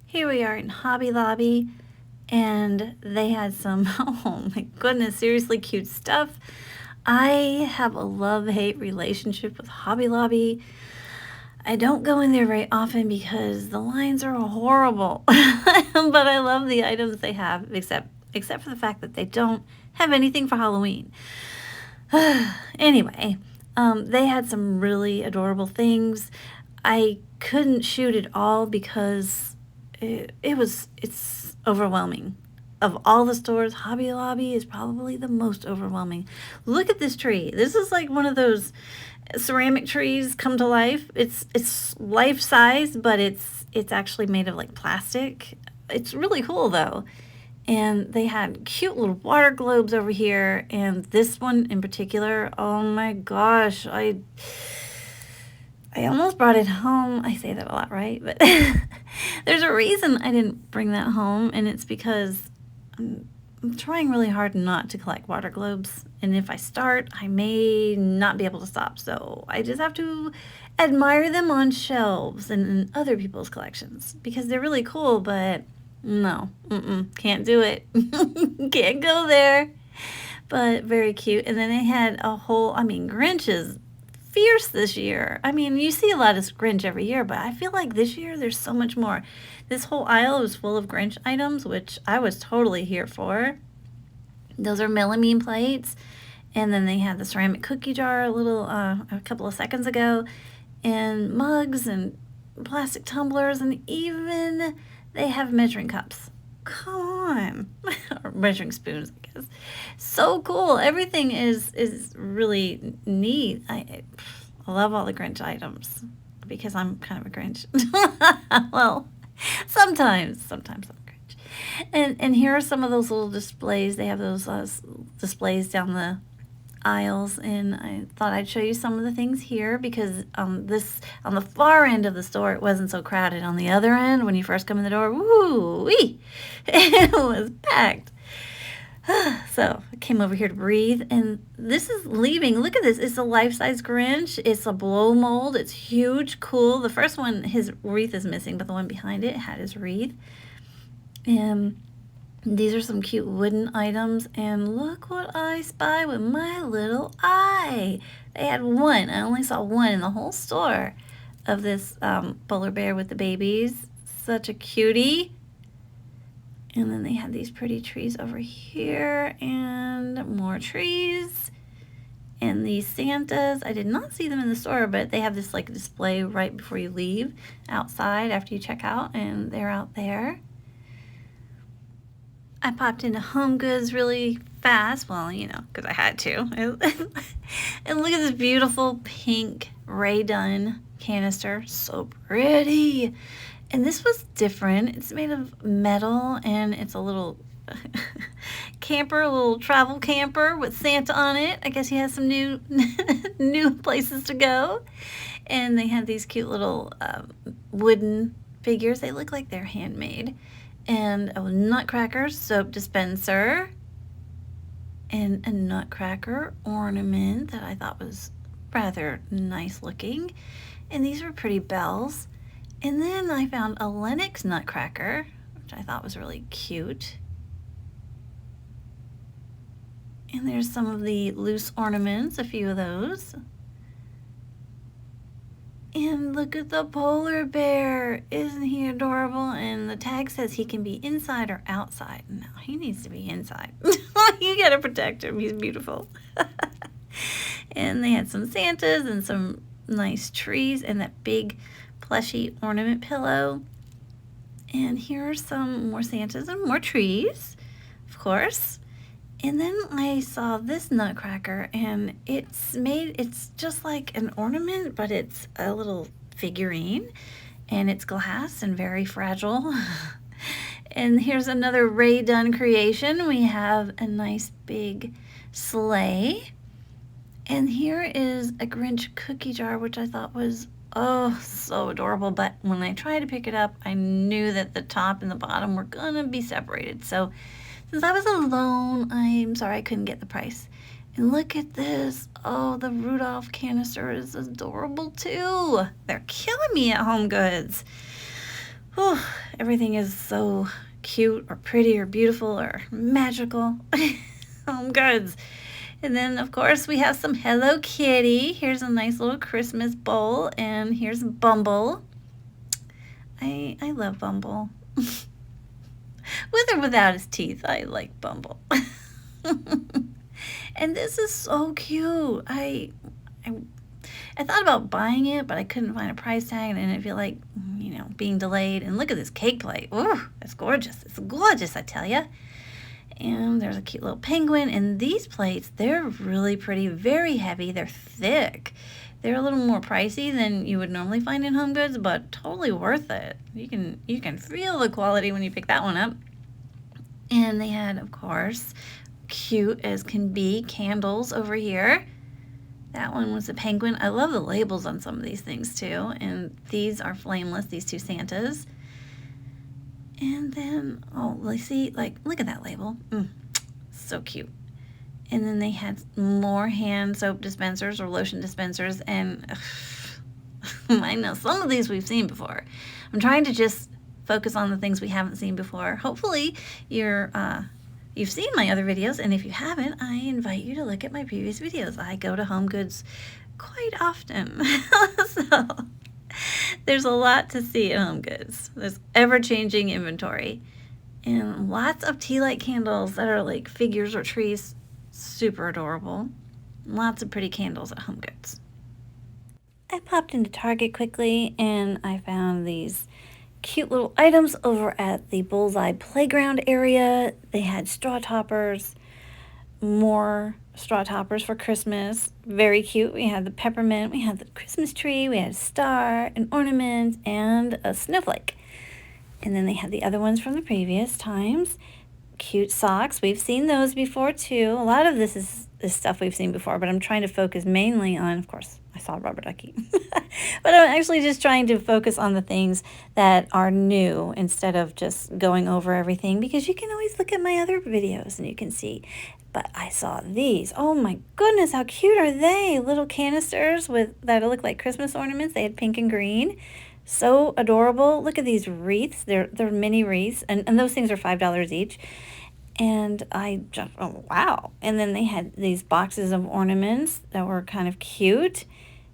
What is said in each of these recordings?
Here we are in Hobby Lobby, and they had some, oh my goodness, seriously cute stuff. I have a love-hate relationship with Hobby Lobby. I don't go in there very often because the lines are horrible, but I love the items they have, except for the fact that they don't have anything for Halloween. Anyway, they had some really adorable things. I couldn't shoot it all because it's overwhelming. Of all the stores, Hobby Lobby is probably the most overwhelming. Look at this tree. This is like one of those ceramic trees come to life. It's life size, but it's actually made of like plastic. It's really cool though. And they had cute little water globes over here, and this one in particular, oh my gosh, I almost brought it home. I say that a lot, right? But there's a reason I didn't bring that home, and it's because I'm trying really hard not to collect water globes, and if I start, I may not be able to stop. So I just have to admire them on shelves and in other people's collections because they're really cool, but no, can't do it. Can't go there. But very cute. And then they had a whole, Grinch is fierce this year. I mean, you see a lot of Grinch every year, but I feel like this year there's so much more. This whole aisle was full of Grinch items, which I was totally here for. Those are melamine plates. And then they had the ceramic cookie jar a couple of seconds ago, and mugs and plastic tumblers, and even they have measuring cups. Come on. Or measuring spoons, I guess. So cool. Everything is really neat. I love all the Grinch items because I'm kind of a Grinch. Well, sometimes I'm Grinch. And here are some of those little displays. They have those displays down the aisles, and I thought I'd show you some of the things here because this on the far end of the store it wasn't so crowded. On the other end, when you first come in the door, woo-wee, it was packed. So I came over here to breathe, and this is leaving. Look at this. It's a life-size Grinch. It's a blow mold. It's huge, cool. The first one, his wreath is missing, but the one behind it had his wreath. And these are some cute wooden items, and look what I spy with my little eye. They had one. I only saw one in the whole store of this polar bear with the babies. Such a cutie. And then they had these pretty trees over here, and more trees. And these Santas, I did not see them in the store, but they have this like display right before you leave outside after you check out, and they're out there. I popped into HomeGoods really fast, well, because I had to. And look at this beautiful pink Ray Dunn canister. So pretty. And this was different. It's made of metal, and it's a little camper, a little travel camper with Santa on it. I guess he has some new new places to go. And they had these cute little wooden figures. They look like they're handmade. And a Nutcracker soap dispenser, and a Nutcracker ornament that I thought was rather nice looking. And these were pretty bells. And then I found a Lennox Nutcracker, which I thought was really cute. And there's some of the loose ornaments, a few of those. And look at the polar bear. Isn't he adorable? And the tag says he can be inside or outside. No, he needs to be inside. You gotta protect him. He's beautiful. And they had some Santas and some nice trees and that big plushy ornament pillow. And here are some more Santas and more trees, of course. And then I saw this Nutcracker, and it's just like an ornament, but it's a little figurine, and it's glass and very fragile. And here's another Ray Dunn creation. We have a nice big sleigh. And here is a Grinch cookie jar, which I thought was, oh, so adorable. But when I tried to pick it up, I knew that the top and the bottom were gonna be separated. So since I was alone, I'm sorry I couldn't get the price. And look at this. Oh, the Rudolph canister is adorable too. They're killing me at HomeGoods. Oh, Everything is so cute or pretty or beautiful or magical. HomeGoods. And then, of course, we have some Hello Kitty. Here's a nice little Christmas bowl. And here's Bumble. I love Bumble. With or without his teeth, I like Bumble. And this is so cute. I thought about buying it, but I couldn't find a price tag, and I didn't feel like, being delayed. And look at this cake plate. Ooh, it's gorgeous. It's gorgeous, I tell you. And there's a cute little penguin. And these plates, they're really pretty, very heavy. They're thick. They're a little more pricey than you would normally find in HomeGoods, but totally worth it. You can feel the quality when you pick that one up. And they had, of course, cute as can be candles over here. That one was a penguin. I love the labels on some of these things too. And these are flameless, these two Santas. And then, let's see, look at that label. So cute. And then they had more hand soap dispensers or lotion dispensers. And I know some of these we've seen before. I'm trying to just focus on the things we haven't seen before. Hopefully you've seen my other videos, and if you haven't, I invite you to look at my previous videos. I go to HomeGoods quite often. So there's a lot to see at HomeGoods. There's ever-changing inventory. And lots of tea light candles that are like figures or trees. Super adorable. Lots of pretty candles at HomeGoods. I popped into Target quickly and I found these cute little items over at the Bullseye Playground area. They had straw toppers, more straw toppers for Christmas. Very cute. We had the peppermint, we had the Christmas tree, we had a star, an ornament, and a snowflake. And then they had the other ones from the previous times. Cute socks. We've seen those before too. A lot of this is stuff we've seen before, but I'm trying to focus mainly on, of course, I saw rubber ducky. But I'm actually just trying to focus on the things that are new instead of just going over everything, because you can always look at my other videos and you can see. But I saw these. Oh my goodness, how cute are they? Little canisters that look like Christmas ornaments. They had pink and green. So adorable. Look at these wreaths. They're mini wreaths, and those things are $5 each. And I just, oh wow. And then they had these boxes of ornaments that were kind of cute.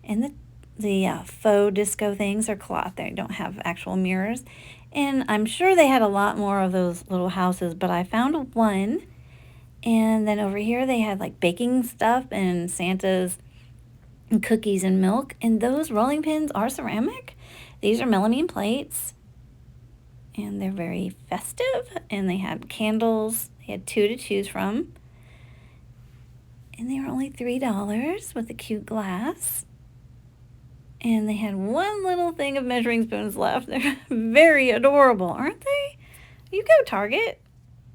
And the faux disco things are cloth. They don't have actual mirrors. And I'm sure they had a lot more of those little houses, but I found one. And then over here they had like baking stuff and Santa's and cookies and milk. And those rolling pins are ceramic. These are melamine plates. And they're very festive. And they had candles. They had 2 to choose from. And they were only $3 with a cute glass. And they had one little thing of measuring spoons left. They're very adorable, aren't they? You go, Target.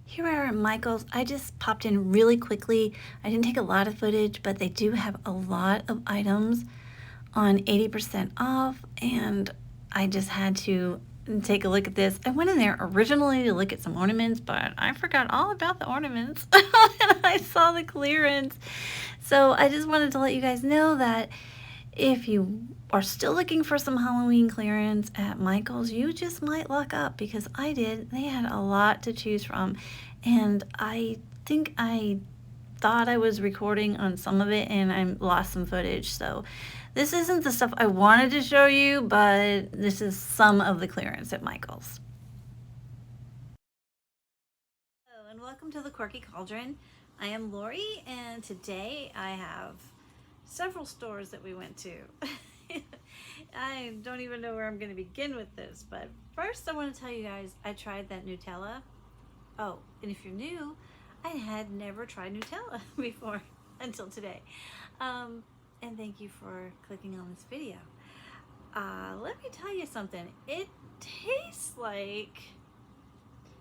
Here we are at Michael's. I just popped in really quickly. I didn't take a lot of footage, but they do have a lot of items on 80% off. And I just had to take a look at this. I went in there originally to look at some ornaments, but I forgot all about the ornaments and I saw the clearance. So I just wanted to let you guys know that if you are still looking for some Halloween clearance at Michael's, you just might luck up, because I did. They had a lot to choose from, and I think I thought I was recording on some of it and I lost some footage. So this isn't the stuff I wanted to show you, but this is some of the clearance at Michael's. Hello, and welcome to the Quirky Cauldron. I am Lori, and today I have several stores that we went to. I don't even know where I'm going to begin with this, but first I want to tell you guys I tried that Nutella. Oh, and if you're new, I had never tried Nutella before until today. And thank you for clicking on this video. Let me tell you something. It tastes like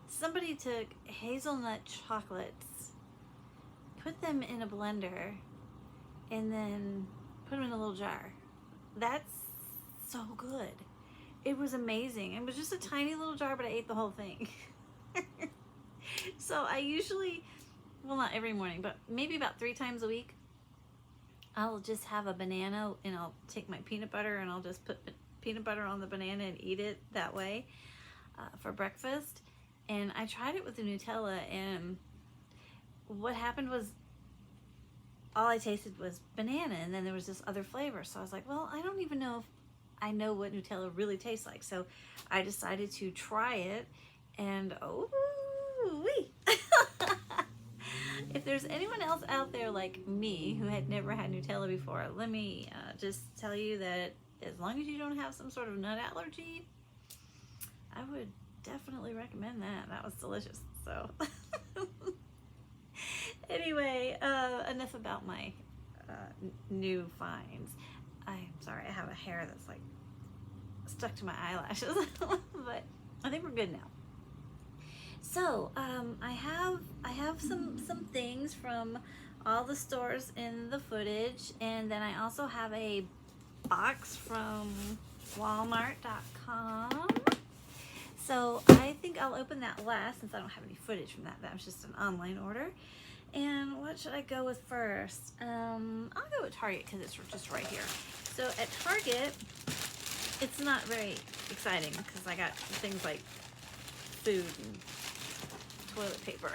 somebody took hazelnut chocolates, put them in a blender, and then put them in a little jar. That's so good. It was amazing. It was just a tiny little jar, but I ate the whole thing. So I usually, well, not every morning, but maybe about 3 times a week, I'll just have a banana and I'll take my peanut butter and I'll just put peanut butter on the banana and eat it that way. for breakfast, and I tried it with the Nutella, and what happened was all I tasted was banana, and then there was this other flavor. So I was like, well, I don't even know if I know what Nutella really tastes like. So I decided to try it, and oh, wee. If there's anyone else out there like me who had never had Nutella before, let me just tell you that as long as you don't have some sort of nut allergy, I would definitely recommend that. That was delicious. So anyway, enough about my new finds. I'm sorry, I have a hair that's like stuck to my eyelashes, but I think we're good now. So I have some things from all the stores in the footage, and then I also have a box from Walmart.com. So I think I'll open that last since I don't have any footage from that. That was just an online order. And what should I go with first? I'll go with Target because it's just right here. So at Target, it's not very exciting because I got things like food and toilet paper.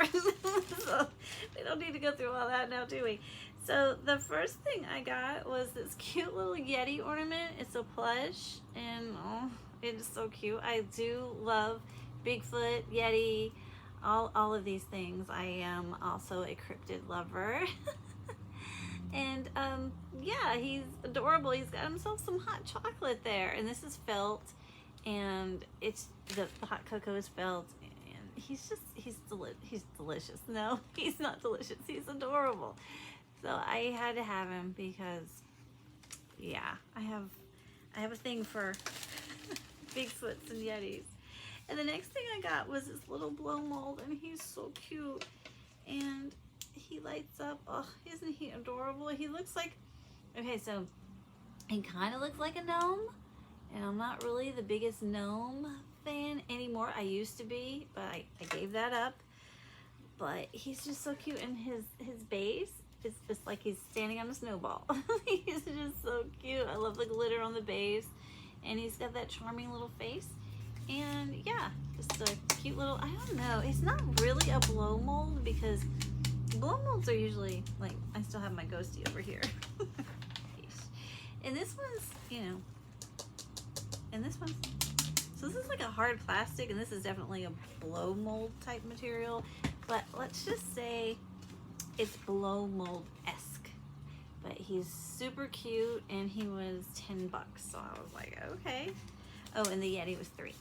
So we don't need to go through all that now, do we? So the first thing I got was this cute little Yeti ornament. It's a plush, and oh, it is so cute. I do love Bigfoot, Yeti, all of these things. I am also a cryptid lover. And yeah, he's adorable. He's got himself some hot chocolate there, and this is felt, and it's the hot cocoa is felt, and he's delicious. No, he's not delicious. He's adorable. So I had to have him because, yeah, I have a thing for Bigfoots and Yetis. And the next thing I got was this little blow mold, and he's so cute, and he lights up. Oh, isn't he adorable? He looks like, okay, so he kind of looks like a gnome, and I'm not really the biggest gnome fan anymore. I used to be, but I gave that up. But he's just so cute, and his base is just like he's standing on a snowball. He's just so cute. I love the glitter on the base, and he's got that charming little face. And yeah, just a cute little, I don't know, it's not really a blow mold because blow molds are usually like, I still have my ghosty over here. And this one's, you know, and this one's, so this is like a hard plastic, and this is definitely a blow mold type material, but let's just say it's blow mold-esque. But he's super cute, and he was $10, so I was like, okay. Oh, and the Yeti was $3.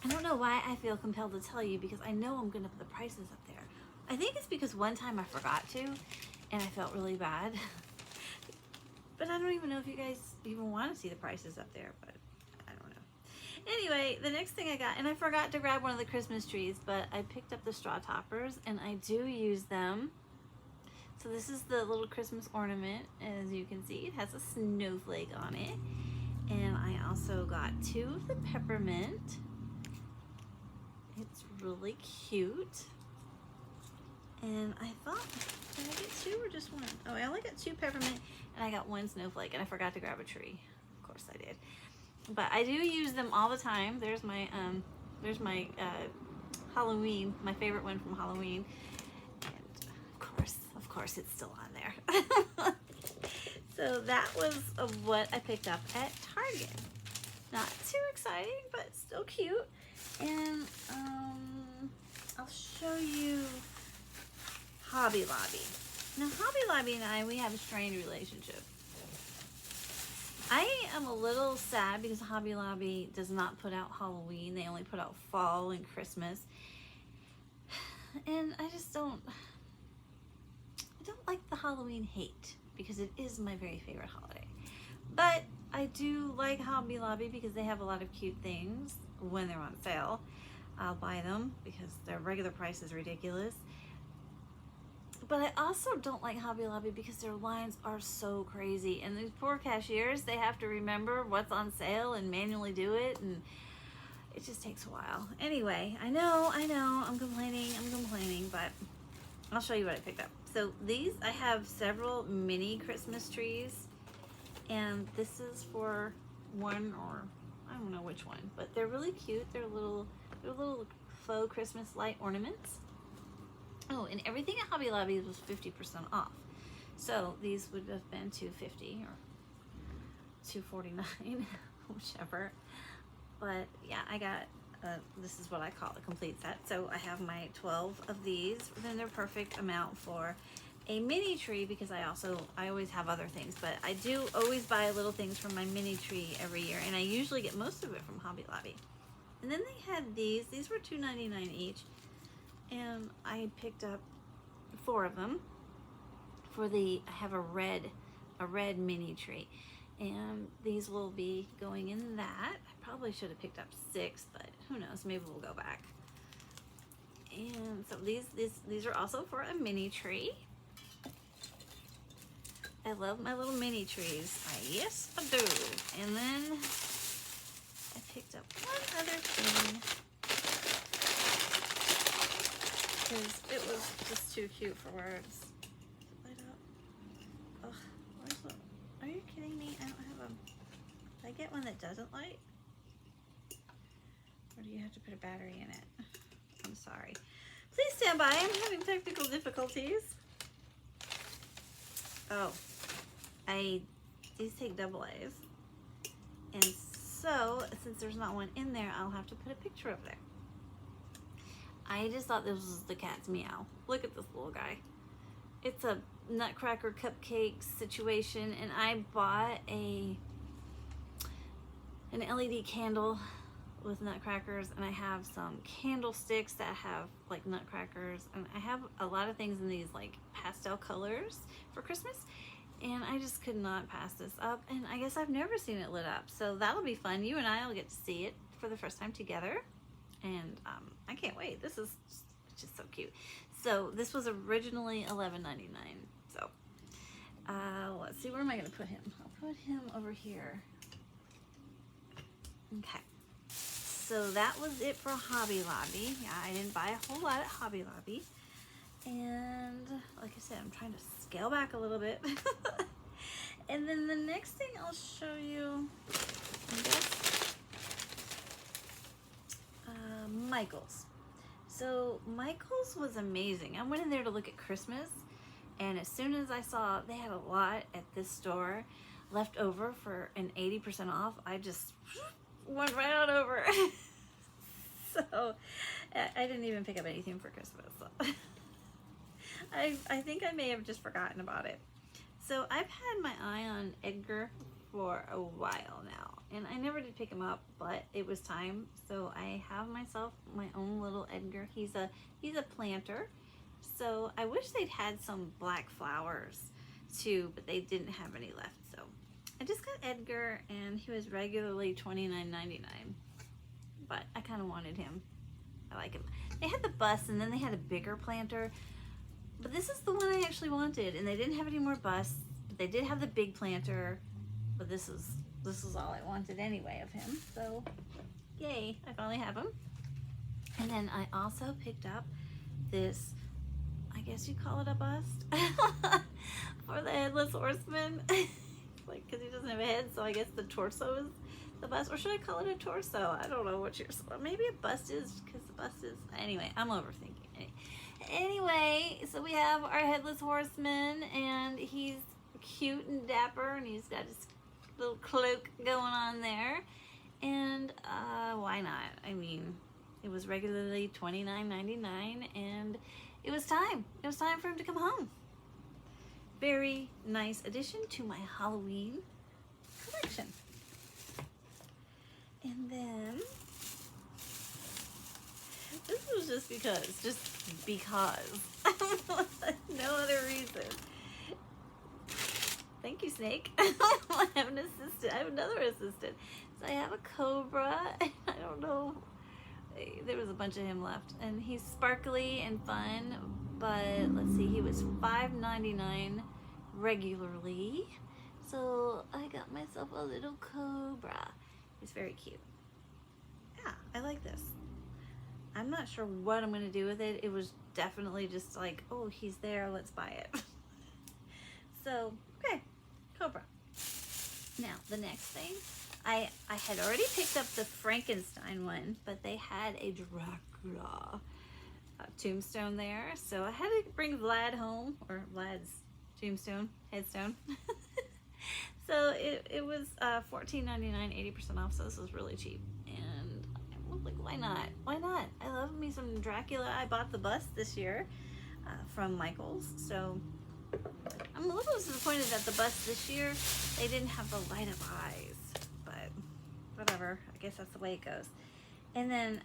I don't know why I feel compelled to tell you because I know I'm gonna put the prices up there. I think it's because one time I forgot to, and I felt really bad. But I don't even know if you guys even want to see the prices up there, but I don't know. Anyway, the next thing I got, and I forgot to grab one of the Christmas trees, but I picked up the straw toppers, and I do use them. So this is the little Christmas ornament. As you can see, it has a snowflake on it. And I also got 2 of the peppermint. It's really cute. And I thought, did I get 2 or just 1? Oh, I only got 2 peppermint, and I got 1 snowflake, and I forgot to grab a tree. Of course I did. But I do use them all the time. There's my Halloween, my favorite one from Halloween. And of course it's still on there. So that was what I picked up at Target. Not too exciting, but still cute. And I'll show you Hobby Lobby. Now, Hobby Lobby and I, we have a strained relationship. I am a little sad because Hobby Lobby does not put out Halloween. They only put out fall and Christmas. And I don't like the Halloween hate because it is my very favorite holiday. But I do like Hobby Lobby because they have a lot of cute things when they're on sale. I'll buy them because their regular price is ridiculous. But I also don't like Hobby Lobby because their lines are so crazy. And these poor cashiers, they have to remember what's on sale and manually do it. And it just takes a while. Anyway, I know, I'm complaining, but I'll show you what I picked up. So these, I have several mini Christmas trees. And this is for $1 or, I don't don't know which one, but they're really cute. They're little faux Christmas light ornaments. Oh, and everything at Hobby Lobby was 50% off. So these would have been $250 or $249, whichever. But yeah, I got, this is what I call a complete set. So I have my 12 of these. Then they're perfect amount for a mini tree, because I always have other things, but I do always buy little things from my mini tree every year, and I usually get most of it from Hobby Lobby. And then they had these were $2.99 each, and I picked up 4 of them for I have a red mini tree, and these will be going in that. I probably should have picked up 6, but who knows, maybe we'll go back. And so these are also for a mini tree. I love my little mini trees. Yes, I do. And then I picked up one other thing, because it was just too cute for words. Light up. Ugh, where's the, are you kidding me? I don't have a, did I get one that doesn't light? Or do you have to put a battery in it? I'm sorry. Please stand by. I'm having technical difficulties. Oh, these take AA's. And so, since there's not one in there, I'll have to put a picture of there. I just thought this was the cat's meow. Look at this little guy. It's a nutcracker cupcake situation, and I bought an LED candle with nutcrackers, and I have some candlesticks that have like nutcrackers, and I have a lot of things in these like pastel colors for Christmas, and I just could not pass this up, and I guess I've never seen it lit up, so that'll be fun. You and I will get to see it for the first time together, and I can't wait. This is just so cute. So this was originally $11.99. So let's see, where am I gonna put him? I'll put him over here. Okay, so that was it for Hobby Lobby. Yeah, I didn't buy a whole lot at Hobby Lobby, and like I said, I'm trying to scale back a little bit. And then the next thing I'll show you, I guess, Michael's. So Michael's was amazing. I went in there to look at Christmas, and as soon as I saw they had a lot at this store left over for an 80% off, I just went right on over. So I didn't even pick up anything for Christmas. So. I think I may have just forgotten about it. So I've had my eye on Edgar for a while now, and I never did pick him up, but it was time. So I have myself my own little Edgar. He's a planter. So I wish they'd had some black flowers too, but they didn't have any left. So I just got Edgar, and he was regularly $29.99, but I kind of wanted him. I like him. They had the bust, and then they had a bigger planter, but this is the one I actually wanted, and they didn't have any more busts, but they did have the big planter, but this is all I wanted anyway of him. So yay, I finally have him. And then I also picked up this, I guess you call it a bust, for the Headless Horseman. Like, because he doesn't have a head, so I guess the torso is the bust, or should I call it a torso? I don't know what maybe a bust is, because the bust is, anyway, I'm overthinking. Anyway, so we have our Headless Horseman, and he's cute and dapper, and he's got his little cloak going on there, and why not? I mean, it was regularly $29.99, and it was time for him to come home. Very nice addition to my Halloween collection. And then this was just because no other reason. Thank you, Snake. I have an assistant. I have another assistant. So I have a cobra. I don't know. There was a bunch of him left, and he's sparkly and fun. But let's see, he was $5.99 regularly. So I got myself a little cobra. He's very cute. Yeah, I like this. I'm not sure what I'm going to do with it. It was definitely just like, oh, he's there, let's buy it. So, okay, cobra. Now, the next thing I had already picked up the Frankenstein one, but they had a Dracula tombstone there, so I had to bring Vlad home, or Vlad's tombstone, headstone. So it was $14.99, 80% off, so this was really cheap. And I was like, why not? Why not? I love me some Dracula. I bought the bust this year from Michael's, so I'm a little disappointed that the bust this year, they didn't have the light of eyes, but whatever. I guess that's the way it goes. And then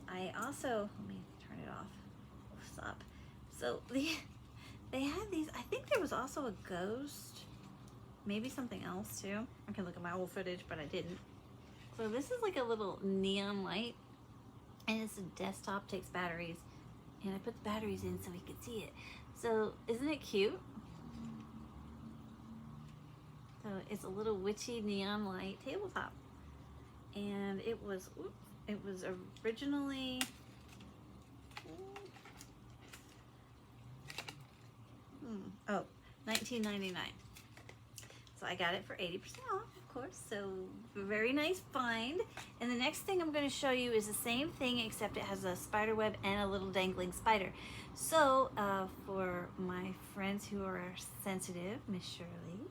I also, let me turn it off. What's up? So they had these, I think there was also a ghost, maybe something else too. I can look at my old footage, but I didn't. So this is like a little neon light, and it's a desktop, takes batteries, and I put the batteries in so we could see it. So isn't it cute? So it's a little witchy neon light tabletop, and it was originally $19.99. So I got it for 80% off, of course. So very nice find. And the next thing I'm going to show you is the same thing, except it has a spider web and a little dangling spider. So for my friends who are sensitive, Miss Shirley,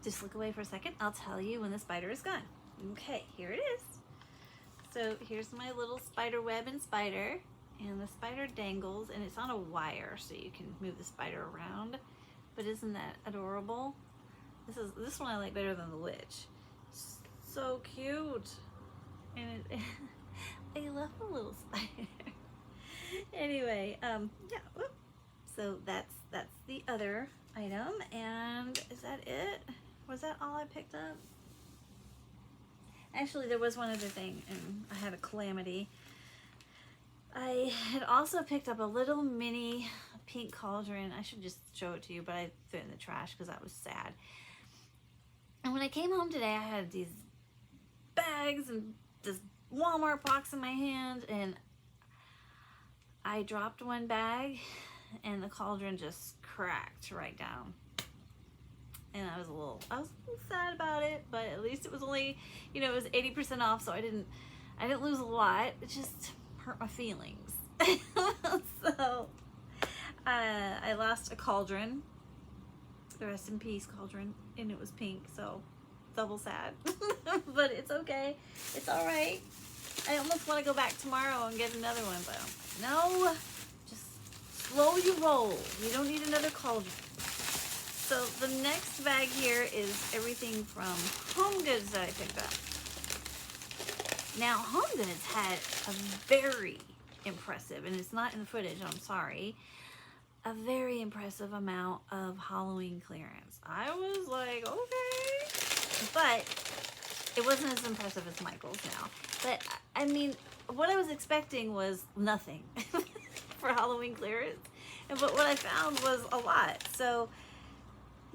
just look away for a second. I'll tell you when the spider is gone. Okay, here it is. So here's my little spider web and spider. And the spider dangles, and it's on a wire, so you can move the spider around. But isn't that adorable? This one I like better than the witch. So cute. And I love the little spider. Anyway, yeah. Whoop. So that's the other item. And is that it? Was that all I picked up? Actually, there was one other thing, and I had a calamity. I had also picked up a little mini pink cauldron. I should just show it to you, but I threw it in the trash because that was sad. And when I came home today, I had these bags and this Walmart box in my hand, and I dropped one bag and the cauldron just cracked right down. And I was a little sad about it, but at least it was only, it was 80% off, so I didn't lose a lot. It just hurt my feelings. So I lost a cauldron, the rest in peace cauldron, and it was pink, so double sad. But it's okay, it's all right. I almost want to go back tomorrow and get another one, but no, just slow you roll. You don't need another cauldron. So the next bag here is everything from HomeGoods that I picked up. Now, HomeGoods had a very impressive, and it's not in the footage, I'm sorry, a very impressive amount of Halloween clearance. I was like, okay. But it wasn't as impressive as Michael's now. But, I mean, what I was expecting was nothing for Halloween clearance. But what I found was a lot. So,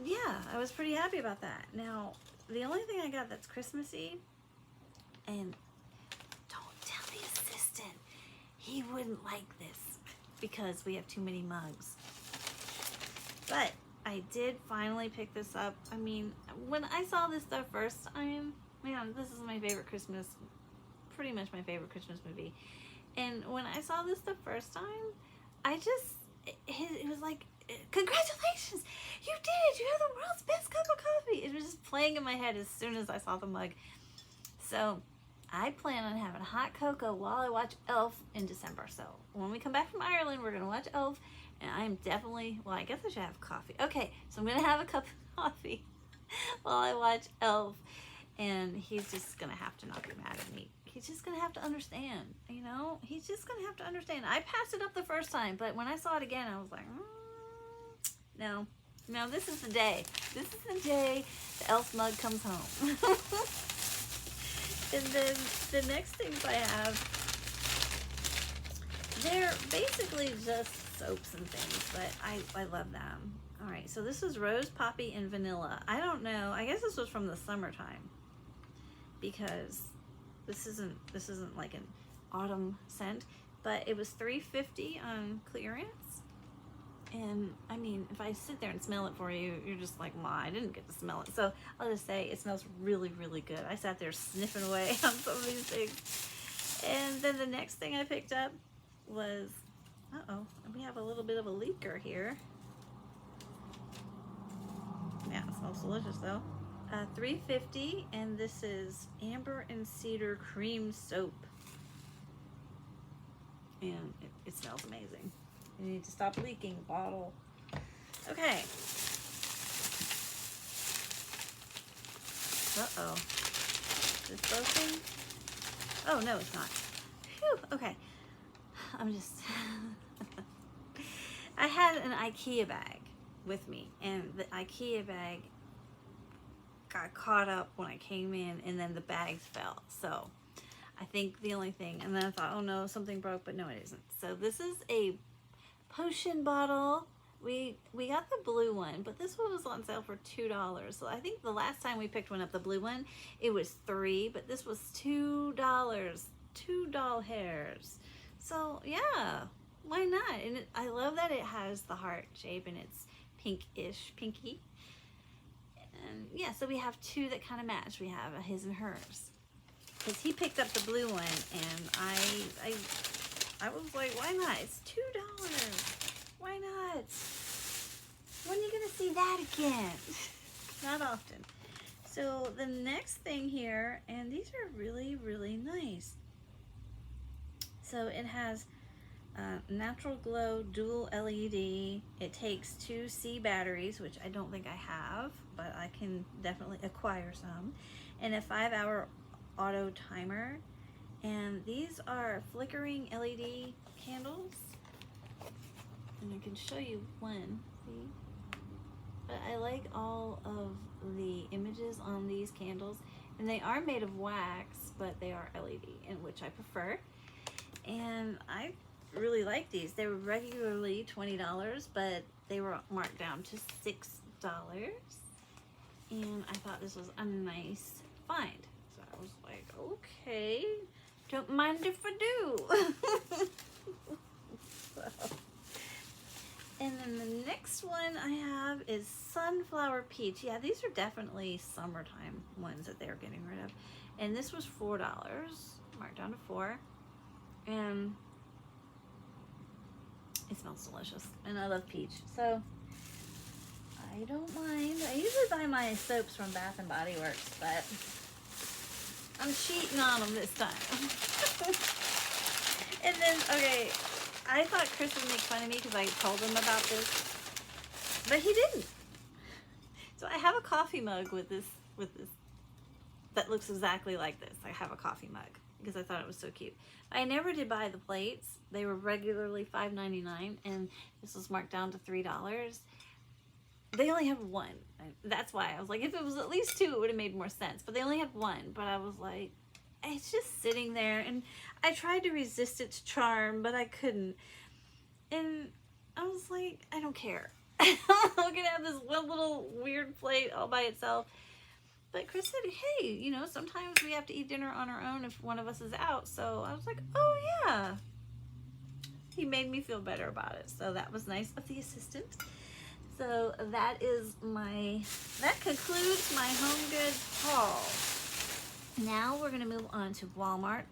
yeah, I was pretty happy about that. Now, the only thing I got that's Christmassy, and don't tell the assistant, he wouldn't like this because we have too many mugs. But I did finally pick this up. I mean, when I saw this the first time, man, this is my favorite Christmas, pretty much my favorite Christmas movie. And when I saw this the first time, it was like, congratulations, you did it, you have the world's best cup of coffee. It was just playing in my head as soon as I saw the mug. So I plan on having hot cocoa while I watch Elf in December. So when we come back from Ireland, we're gonna watch Elf, and I'm definitely, well, I guess I should have coffee. Okay, so I'm gonna have a cup of coffee while I watch Elf, and he's just gonna have to not be mad at me. He's just gonna have to understand, he's just gonna have to understand. I passed it up the first time, but when I saw it again, I was like, no, this is the day. This is the day the Elf mug comes home. And then the next things I have, they're basically just soaps and things, but I love them. All right, so this is Rose, Poppy, and Vanilla. I don't know. I guess this was from the summertime because this isn't like an autumn scent, but it was $3.50 on clearance. And I mean, if I sit there and smell it for you, you're just like, "Ma, I didn't get to smell it." So I'll just say it smells really, really good. I sat there sniffing away on some of these things. And then the next thing I picked up was, uh-oh, we have a little bit of a leaker here. Yeah, it smells delicious though. $3.50, and this is Amber and Cedar Cream Soap. And it smells amazing. You need to stop leaking, bottle. Okay. Uh-oh. Is this broken? Oh, no, it's not. Phew, okay. I'm just... I had an IKEA bag with me, and the IKEA bag got caught up when I came in, and then the bags fell. So I think the only thing, and then I thought, oh no, something broke, but no, it isn't. So this is a potion bottle. We got the blue one, but this one was on sale for $2. So I think the last time we picked one up, the blue one, it was $3, but this was $2. 2 doll hairs. So yeah, why not? And I love that it has the heart shape and it's pinkish, pinky. And yeah, so we have two that kind of match. We have a his and hers. Because he picked up the blue one, and I was like, why not? It's $2. Why not? When are you gonna see that again? Not often. So the next thing here, and these are really, really nice. So it has Natural Glow Dual LED. It takes 2 C batteries, which I don't think I have, but I can definitely acquire some, and a 5-hour auto timer. And these are flickering LED candles, and I can show you one. See? But I like all of the images on these candles, and they are made of wax, but they are LED, and which I prefer. And I really like these. They were regularly $20, but they were marked down to $6. And I thought this was a nice find. So I was like, okay, don't mind if I do. So. And then the next one I have is Sunflower Peach. Yeah, these are definitely summertime ones that they're getting rid of. And this was $4, marked down to $4. And it smells delicious, and I love peach, so I don't mind. I usually buy my soaps from Bath and Body Works, but I'm cheating on them this time. And then, okay, I thought Chris would make fun of me because I told him about this, but he didn't. So I have a coffee mug with this that looks exactly like this. I have a coffee mug because I thought it was so cute. I never did buy the plates. They were regularly $5.99, and this was marked down to $3. They only have one. That's why I was like, if it was at least 2, it would have made more sense. But they only had one. But I was like, it's just sitting there, and I tried to resist its charm, but I couldn't. And I was like, I don't care. I'm gonna have this one little weird plate all by itself. But Chris said, hey, you know, sometimes we have to eat dinner on our own if one of us is out. So I was like, oh yeah. He made me feel better about it. So that was nice of the assistant. So that concludes my HomeGoods haul. Now we're gonna move on to Walmart.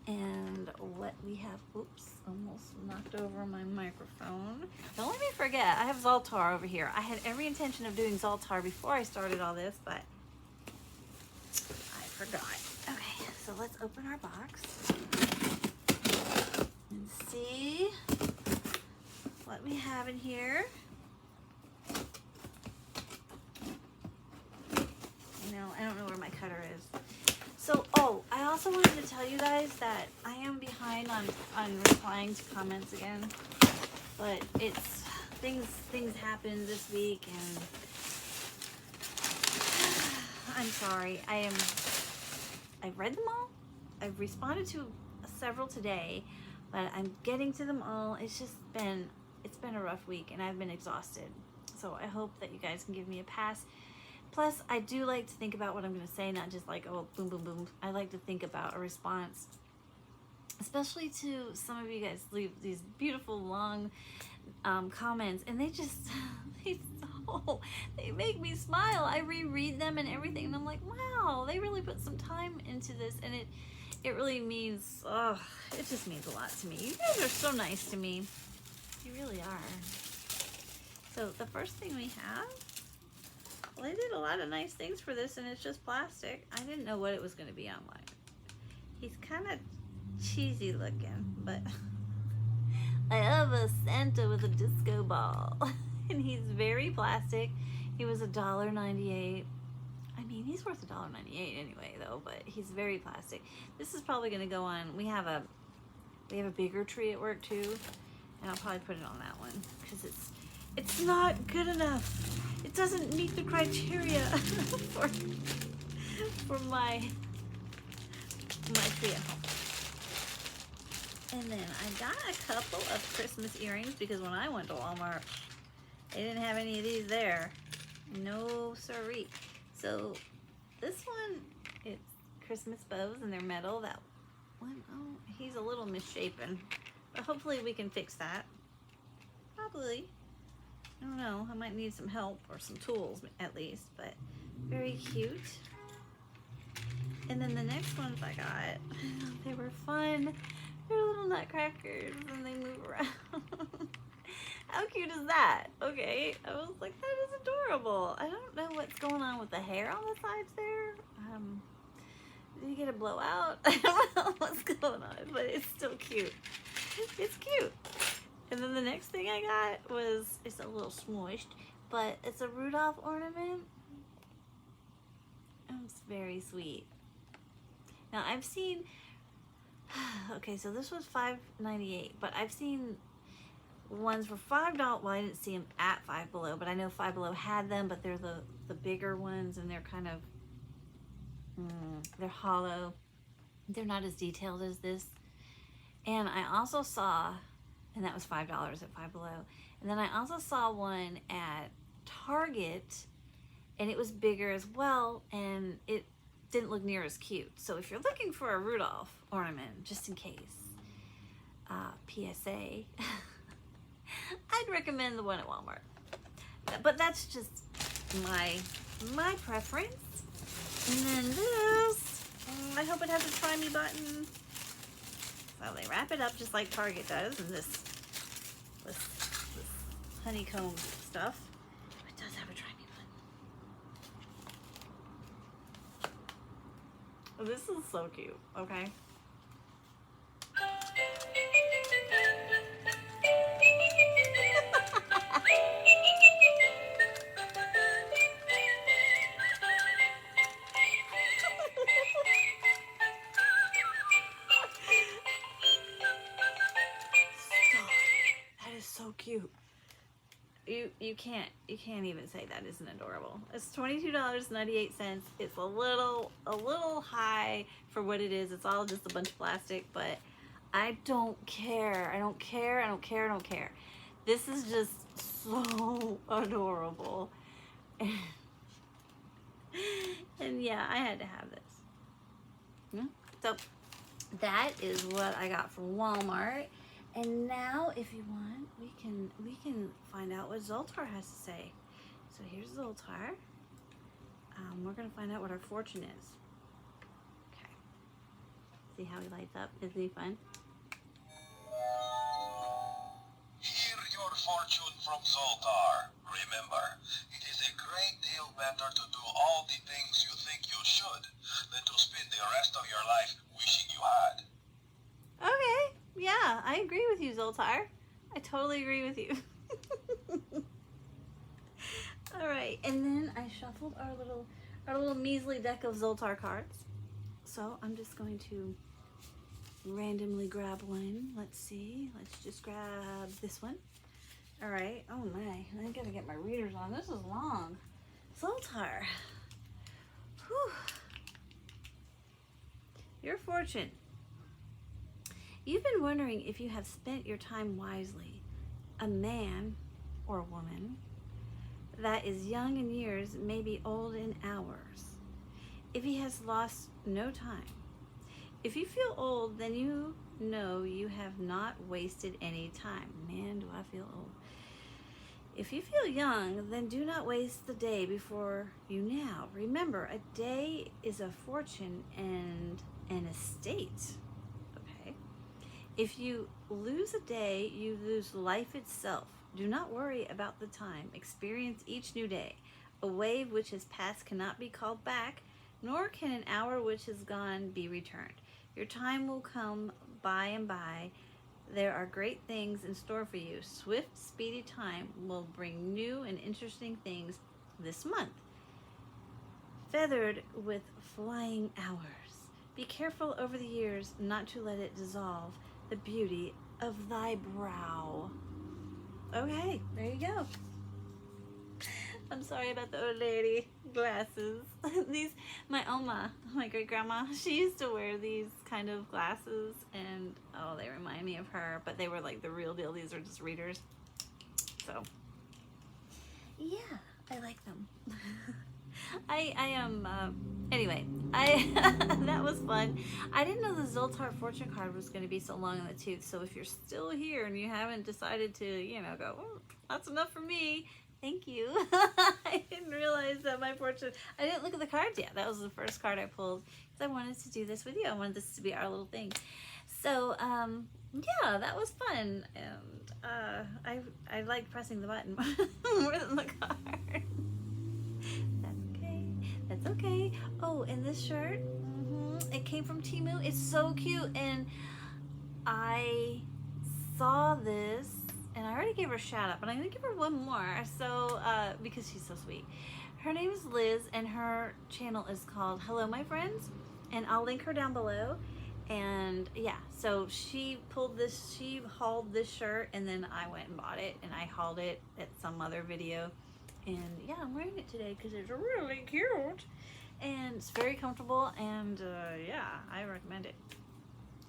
And what we have, oops, almost knocked over my microphone. Don't let me forget, I have Zoltar over here. I had every intention of doing Zoltar before I started all this, but I forgot. Okay, so let's open our box and see what we have in here. I don't know where my cutter is. So, I also wanted to tell you guys that I am behind on replying to comments again, but it's things happened this week, and I'm sorry. I've read them all. I've responded to several today, but I'm getting to them all. It's been a rough week, and I've been exhausted. So I hope that you guys can give me a pass. Plus, I do like to think about what I'm going to say, not just like, oh, boom, boom, boom. I like to think about a response. especially to some of you guys leave these beautiful long comments, and they just they make me smile. I reread them and everything, and I'm like, wow, they really put some time into this, and it really means, it just means a lot to me. You guys are so nice to me. You really are. So the first thing we have, well, they did a lot of nice things for this, and it's just plastic. I didn't know what it was going to be online. He's kind of cheesy looking, but I have a Santa with a disco ball, and he's very plastic. He was $1.98. I mean, he's worth $1.98 anyway, though. But he's very plastic. This is probably going to go on. We have a bigger tree at work too, and I'll probably put it on that one because it's not good enough. It doesn't meet the criteria for my tree at home. And then I got a couple of Christmas earrings because when I went to Walmart, they didn't have any of these there. No siree. So this one, it's Christmas bows and they're metal. That one, oh, he's a little misshapen. But hopefully we can fix that. Probably. I don't know. I might need some help or some tools at least. But very cute. And then the next ones I got, they were fun. They're little nutcrackers and they move around. How cute is that? Okay, I was like, that is adorable. I don't know what's going on with the hair on the sides there. Did you get a blowout? I don't know what's going on, but it's still cute. It's cute. And then the next thing I got was, it's a little smooshed, but it's a Rudolph ornament. Oh, it's very sweet. Now I've seen, okay, so this was $5.98, but I've seen ones for $5. Well, I didn't see them at Five Below, but I know Five Below had them, but they're the bigger ones, and they're kind of, they're hollow. They're not as detailed as this. And I also saw, and that was $5 at Five Below. And then I also saw one at Target, and it was bigger as well, and it didn't look near as cute. So if you're looking for a Rudolph ornament, just in case, PSA, I'd recommend the one at Walmart. But that's just my preference. And then this, I hope it has a try me button. So they wrap it up just like Target does, and this honeycomb stuff. It does have a try me button. This is so cute, okay? So cute. You can't even say that isn't adorable. It's $22.98. It's a little high for what it is. It's all just a bunch of plastic, but I don't care. I don't care. This is just so adorable. And yeah, I had to have this. So that is what I got from Walmart. And now, if you want, we can find out what Zoltar has to say. So here's Zoltar. We're gonna find out what our fortune is. Okay. See how he lights up? Isn't he fun? Hear your fortune from Zoltar. Remember, it is a great deal better to do all the things you think you should than to spend the rest of your life wishing you had. Okay. Yeah, I agree with you, Zoltar. I totally agree with you. All right, and then I shuffled our little measly deck of Zoltar cards. So I'm just going to randomly grab one. Let's see. Let's just grab this one. All right. Oh my, I gotta get my readers on. This is long. Zoltar. Whew. Your fortune. You've been wondering if you have spent your time wisely. A man or a woman that is young in years may be old in hours. If he has lost no time, If you feel old, then you know you have not wasted any time. Man, do I feel old. If you feel young, then do not waste the day before you now. Remember, a day is a fortune and an estate. Okay? If you lose a day, you lose life itself. Do not worry about the time. Experience each new day. A wave which has passed cannot be called back, nor can an hour which has gone be returned. Your time will come by and by. There are great things in store for you. Swift, speedy time will bring new and interesting things this month, feathered with flying hours. Be careful over the years not to let it dissolve the beauty of thy brow. Okay, there you go. I'm sorry about the old lady glasses. These, my Oma, my great grandma, she used to wear these kind of glasses, and oh, they remind me of her, but they were like the real deal. These are just readers. So, yeah, I like them. I am, anyway, that was fun. I didn't know the Zoltar fortune card was going to be so long in the tooth, so if you're still here and you haven't decided to, you know, go, oh, that's enough for me, thank you. I didn't realize that my fortune, I didn't look at the cards yet. That was the first card I pulled because I wanted to do this with you. I wanted this to be our little thing. So, yeah, that was fun. And I liked pressing the button more than the card. That's okay. That's okay. Oh, and this shirt, it came from Temu. It's so cute. And I saw this, and I already gave her a shout out, but I'm gonna give her one more. So, because she's so sweet. Her name is Liz, and her channel is called Hello My Friends, and I'll link her down below. And yeah, so she hauled this shirt, and then I went and bought it, and I hauled it at some other video. And yeah, I'm wearing it today because it's really cute, and it's very comfortable, and yeah, I recommend it.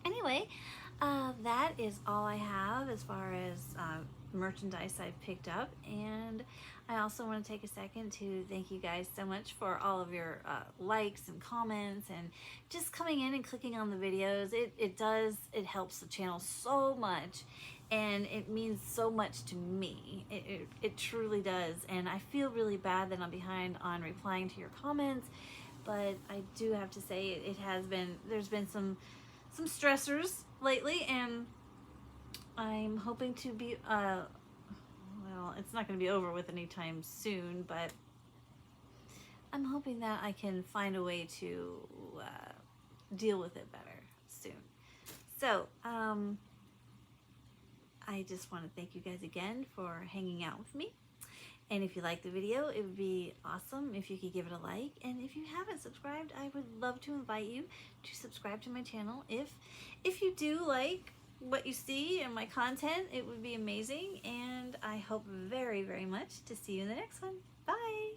Anyway, that is all I have as far as merchandise I've picked up, and I also want to take a second to thank you guys so much for all of your likes and comments and just coming in and clicking on the videos. It helps the channel so much, and it means so much to me. It truly does, and I feel really bad that I'm behind on replying to your comments, but I do have to say there's been some stressors lately, and I'm hoping to be well, it's not going to be over with anytime soon, but I'm hoping that I can find a way to deal with it better soon. So I just want to thank you guys again for hanging out with me. And if you like the video, it would be awesome if you could give it a like. And if you haven't subscribed, I would love to invite you to subscribe to my channel. If you do like what you see in my content, it would be amazing. And I hope very, very much to see you in the next one. Bye!